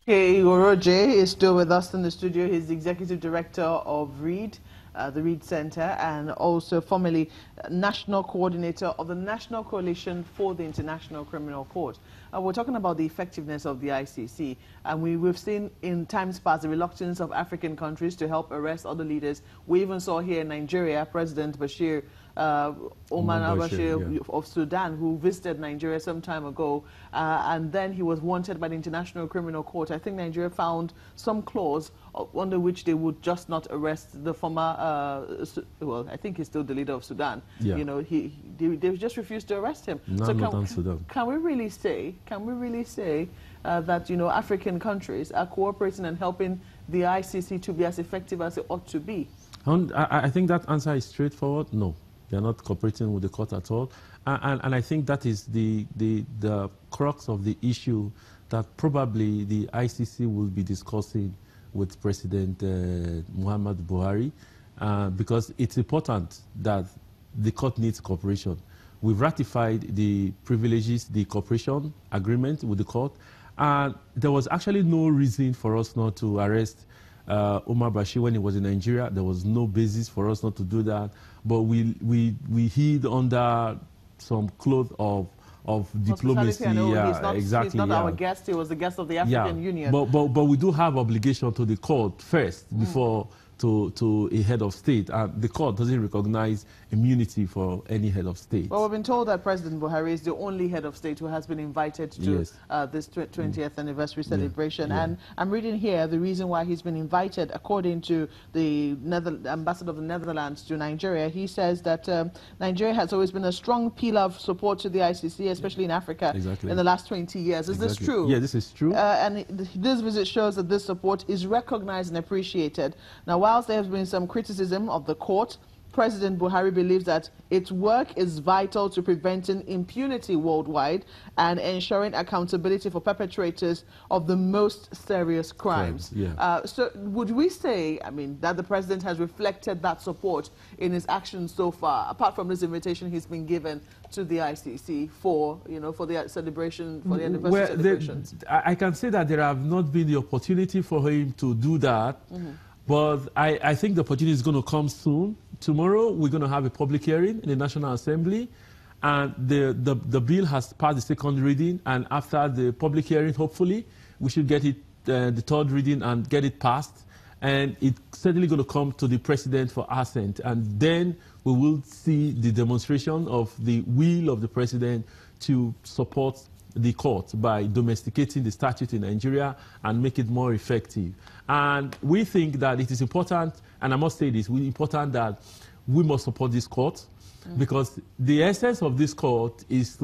Okay, Ighorodje is still with us in the studio. He's the executive director of READ, the READ Center, and also formerly national coordinator of the National Coalition for the International Criminal Court. We're talking about the effectiveness of the ICC, and we've seen in times past the reluctance of African countries to help arrest other leaders. We even saw here in Nigeria, President Bashir Omar al-Bashir of Sudan, who visited Nigeria some time ago, and then he was wanted by the International Criminal Court. I think Nigeria found some clause under which they would just not arrest the former, well, I think he's still the leader of Sudan. Yeah. You know, they just refused to arrest him. Can we really say that, you know, African countries are cooperating and helping the ICC to be as effective as it ought to be? I think that answer is straightforward. No. They're not cooperating with the court at all. And I think that is the crux of the issue that probably the ICC will be discussing with President Muhammad Buhari, because it's important that the court needs cooperation. We've ratified the privileges, the cooperation agreement with the court, and there was actually no reason for us not to arrest Omar Bashir when he was in Nigeria. There was no basis for us not to do that, but we hid under some cloth of diplomacy. He's not our guest. He was the guest of the African Union. But we do have obligation to the court first before to a head of state, and the court doesn't recognize immunity for any head of state. Well, we've been told that President Buhari is the only head of state who has been invited to this 20th anniversary celebration. And I'm reading here the reason why he's been invited. According to the ambassador of the Netherlands to Nigeria, he says that Nigeria has always been a strong pillar of support to the ICC, especially in Africa, in the last 20 years. Is this true? Yeah, this is true. And this visit shows that this support is recognized and appreciated. Now, whilst there has been some criticism of the court, President Buhari believes that its work is vital to preventing impunity worldwide and ensuring accountability for perpetrators of the most serious crimes. So would we say, I mean, that the president has reflected that support in his actions so far, apart from this invitation he's been given to the ICC for, you know, for the celebration, for the anniversary celebrations? I can say that there have not been the opportunity for him to do that. But I think the opportunity is going to come soon. Tomorrow, we're going to have a public hearing in the National Assembly, and the bill has passed the second reading, and after the public hearing, hopefully, we should get it, the third reading and get it passed, and it's certainly going to come to the president for assent, and then we will see the demonstration of the will of the president to support the court by domesticating the statute in Nigeria and make it more effective. And we think that it is important, and I must say this, it's important that we must support this court, because the essence of this court is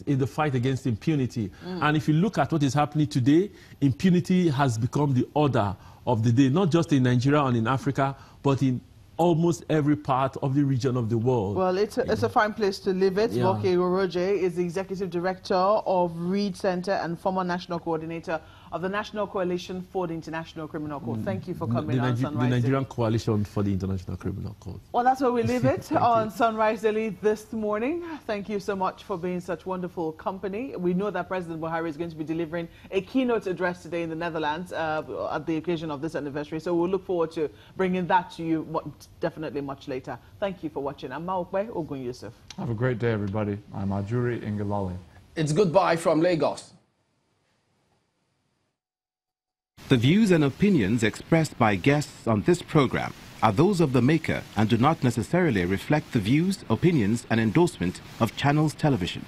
in the fight against impunity. And if you look at what is happening today, impunity has become the order of the day, not just in Nigeria and in Africa, but in almost every part of the region of the world. Well, it's a fine place to live it. Ighorodje is the executive director of READ Center and former national coordinator of the National Coalition for the International Criminal Court. Thank you for coming on Sunrise. The Nigerian Coalition for the International Criminal Court. Well, that's where we leave it on Sunrise Daily this morning. Thank you so much for being such wonderful company. We know that President Buhari is going to be delivering a keynote address today in the Netherlands at the occasion of this anniversary. So we'll look forward to bringing that to you definitely much later. Thank you for watching. I'm Maokwe Ogun Yusuf. Have a great day, everybody. I'm Ajuri Ingalali. It's goodbye from Lagos. The views and opinions expressed by guests on this program are those of the maker and do not necessarily reflect the views, opinions, and endorsement of Channels Television.